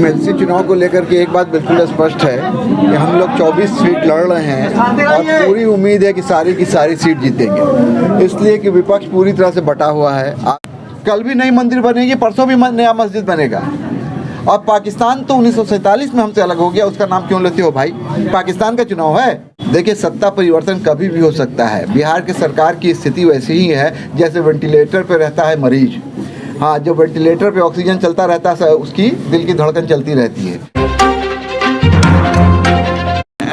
MLC चुनाव को लेकर के एक बात बिल्कुल स्पष्ट है कि हम लोग 24 सीट लड़ रहे हैं और पूरी उम्मीद है कि सारी की सारी सीट जीतेंगे, इसलिए कि विपक्ष पूरी तरह से बटा हुआ है। कल भी नई मंदिर बनेगी, परसों भी नया मस्जिद बनेगा। और पाकिस्तान तो 1947 में हमसे अलग हो गया, उसका नाम क्यों लेते हो भाई? पाकिस्तान का चुनाव है। देखिए, सत्ता परिवर्तन कभी भी हो सकता है। बिहार की सरकार की स्थिति वैसी ही है जैसे वेंटिलेटर पे रहता है मरीज। हाँ, जो वेंटिलेटर पे ऑक्सीजन चलता रहता है उसकी दिल की धड़कन चलती रहती है।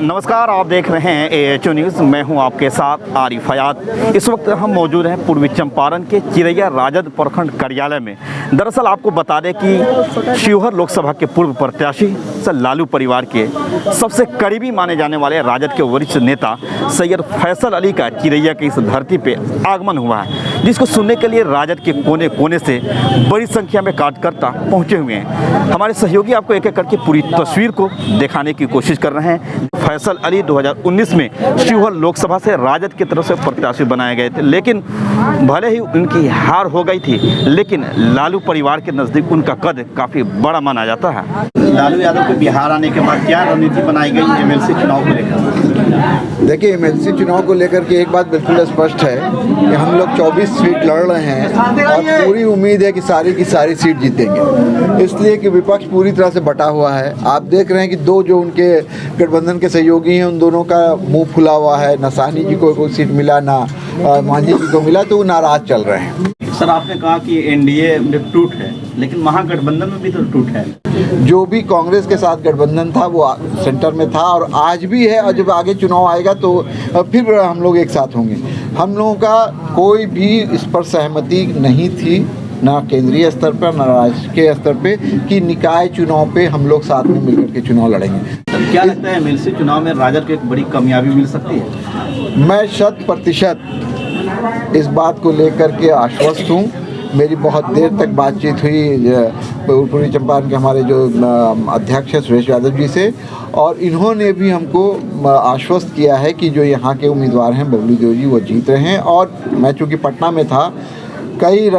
नमस्कार, आप देख रहे हैं AHO न्यूज़। मैं हूं आपके साथ आरिफ हयात। इस वक्त हम मौजूद हैं पूर्वी चंपारण के चिरैया राजद प्रखंड कार्यालय में। दरअसल आपको बता दें कि शिवहर लोकसभा के पूर्व प्रत्याशी सर लालू परिवार के सबसे करीबी माने जाने वाले राजद के वरिष्ठ नेता सैयद फैसल अली का चिरैया की इस धरती पे आगमन हुआ है, जिसको सुनने के लिए राजद के कोने कोने से बड़ी संख्या में कार्यकर्ता पहुँचे हुए हैं। हमारे सहयोगी आपको एक एक करके पूरी तस्वीर को दिखाने की कोशिश कर रहे हैं। फैसल अली 2019 में शिवहर लोकसभा से राजद की तरफ से प्रत्याशी बनाए गए थे, लेकिन भले ही उनकी हार हो गई थी, लेकिन लालू परिवार के नज़दीक उनका कद काफ़ी बड़ा माना जाता है। लालू यादव को बिहार आने के बाद क्या रणनीति बनाई गई एमएलसी चुनाव को लेकर? देखिए, एमएलसी चुनाव को लेकर के एक बात बिल्कुल स्पष्ट है कि हम लोग 24 सीट लड़ रहे हैं और पूरी उम्मीद है कि सारी की सारी सीट जीतेंगे, इसलिए कि विपक्ष पूरी तरह से बटा हुआ है। आप देख रहे हैं कि दो जो उनके गठबंधन के सहयोगी हैं, उन दोनों का मुंह फुला हुआ है। ना साहनी जी को कोई सीट मिला, ना मांझी जी को मिला, तो वो नाराज चल रहे हैं। सर, आपने कहा कि एनडीए में टूट है, लेकिन महागठबंधन में भी तो टूट है। जो भी कांग्रेस के साथ गठबंधन था वो सेंटर में था और आज भी है, और जब आगे चुनाव आएगा तो फिर हम लोग एक साथ होंगे। हम लोगों का कोई भी इस पर सहमति नहीं थी, ना केंद्रीय स्तर पर ना राष्ट्रीय स्तर पे, कि निकाय चुनाव पे हम लोग साथ में मिलकर के चुनाव लड़ेंगे। तो क्या लगता है एमएलसी चुनाव में राजद को एक बड़ी कामयाबी मिल सकती है? मैं 100% इस बात को लेकर के आश्वस्त हूँ। मेरी बहुत देर तक बातचीत हुई पूर्वी चंपारण के हमारे जो अध्यक्ष हैं सुरेश यादव जी से, और इन्होंने भी हमको आश्वस्त किया है कि जो यहाँ के उम्मीदवार हैं बबलू देव जी, वो जीत रहे हैं। और मैं चूँकि पटना में था, कई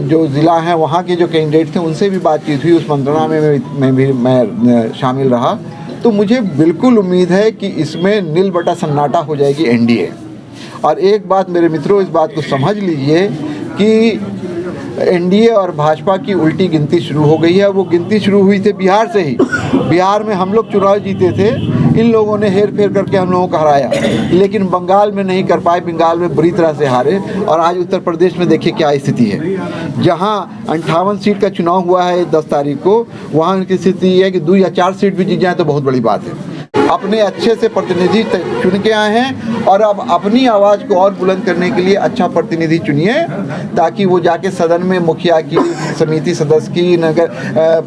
जो ज़िला हैं वहाँ के जो कैंडिडेट थे उनसे भी बातचीत हुई, उस मंत्रणा में भी मैं शामिल रहा। तो मुझे बिल्कुल उम्मीद है कि इसमें नील बटा सन्नाटा हो जाएगी एनडीए। और एक बात मेरे मित्रों, इस बात को समझ लीजिए कि एनडीए और भाजपा की उल्टी गिनती शुरू हो गई है। वो गिनती शुरू हुई थी बिहार से ही। बिहार में हम लोग चुनाव जीते थे, इन लोगों ने हेर फेर करके हम लोगों को हराया, लेकिन बंगाल में नहीं कर पाए। बंगाल में बुरी तरह से हारे। और आज उत्तर प्रदेश में देखिए क्या स्थिति है। जहां 58 सीट का चुनाव हुआ है 10 तारीख को, वहां उनकी स्थिति ये है कि 2 या 4 सीट भी जीत जाए तो बहुत बड़ी बात है। अपने अच्छे से प्रतिनिधि चुन के आए हैं और अब अपनी आवाज़ को और बुलंद करने के लिए अच्छा प्रतिनिधि चुनिए, ताकि वो जाके सदन में मुखिया की, समिति सदस्य की, नगर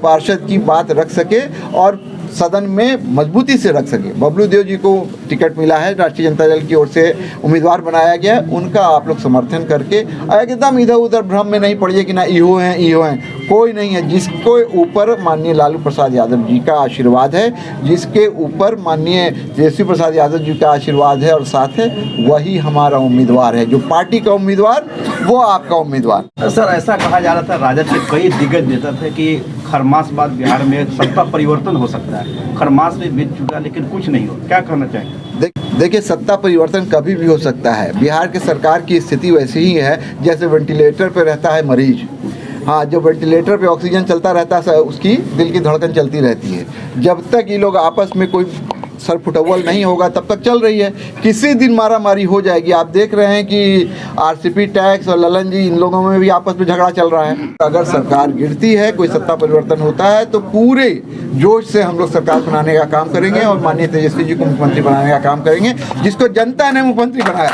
पार्षद की बात रख सके और सदन में मजबूती से रख सके। बबलू देव जी को टिकट मिला है, राष्ट्रीय जनता दल की ओर से उम्मीदवार बनाया गया है। उनका आप लोग समर्थन करके एकदम इधर उधर भ्रम में नहीं पड़िए कि ना ईहो हैं। कोई नहीं है। जिसके ऊपर माननीय लालू प्रसाद यादव जी का आशीर्वाद है, जिसके ऊपर माननीय तेजस्वी प्रसाद यादव जी का आशीर्वाद है और साथ है, वही हमारा उम्मीदवार है। जो पार्टी का उम्मीदवार, वो आपका उम्मीदवार। सर, ऐसा कहा जा रहा था राजद के कई दिग्गज नेता थे कि खरमास बाद बिहार में सत्ता परिवर्तन हो सकता है। खरमास में बीत चुका, लेकिन कुछ नहीं हो। क्या कहना चाहिए? देखिए, सत्ता परिवर्तन कभी भी हो सकता है। बिहार की सरकार की स्थिति वैसी ही है जैसे वेंटिलेटर पे रहता है मरीज। हाँ, जो वेंटिलेटर पे ऑक्सीजन चलता रहता है उसकी दिल की धड़कन चलती रहती है। जब तक ये लोग आपस में कोई सर फुटबॉल नहीं होगा तब तक चल रही है। किसी दिन मारा मारी हो जाएगी। आप देख रहे हैं कि आरसीपी टैक्स और ललन जी, इन लोगों में भी आपस में झगड़ा चल रहा है। अगर सरकार गिरती है, कोई सत्ता परिवर्तन होता है, तो पूरे जोश से हम लोग सरकार बनाने का काम करेंगे और माननीय तेजस्वी जी को मुख्यमंत्री बनाने का काम करेंगे, जिसको जनता ने मुख्यमंत्री बनाया।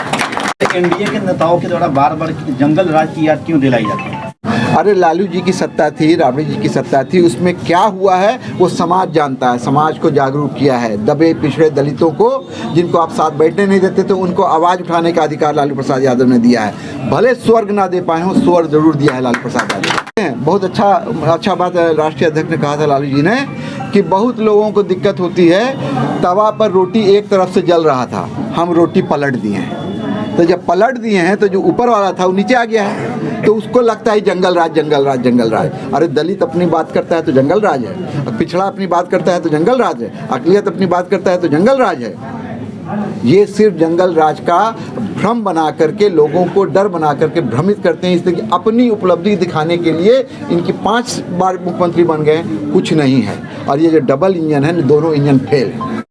एनडीए के नेताओं के द्वारा बार बार जंगल राज की याद क्यों दिलाई जाती है? अरे, लालू जी की सत्ता थी, राबड़ी जी की सत्ता थी, उसमें क्या हुआ है वो समाज जानता है। समाज को जागरूक किया है। दबे पिछड़े दलितों को, जिनको आप साथ बैठने नहीं देते थे, उनको आवाज़ उठाने का अधिकार लालू प्रसाद यादव ने दिया है। भले स्वर्ग ना दे पाए हों, स्वर्ग जरूर दिया है लालू प्रसाद यादव। बहुत अच्छा बात राष्ट्रीय अध्यक्ष ने कहा था लालू जी ने कि बहुत लोगों को दिक्कत होती है, तवा पर रोटी एक तरफ से जल रहा था, हम रोटी पलट दिए हैं। तो जब पलट दिए हैं तो जो ऊपर वाला था वो नीचे आ गया है, तो उसको लगता है जंगल राज जंगल राज जंगल राज। अरे दलित अपनी बात करता है तो जंगल राज है, पिछड़ा अपनी बात करता है तो जंगल राज है, अकलियत अपनी बात करता है तो जंगल राज है। ये सिर्फ जंगल राज का भ्रम बना करके लोगों को डर बना करके भ्रमित करते हैं, इसलिए कि अपनी उपलब्धि दिखाने के लिए इनकी 5 बार मुख्यमंत्री बन गए, कुछ नहीं है। और ये जो डबल इंजन है, दोनों इंजन फेल है।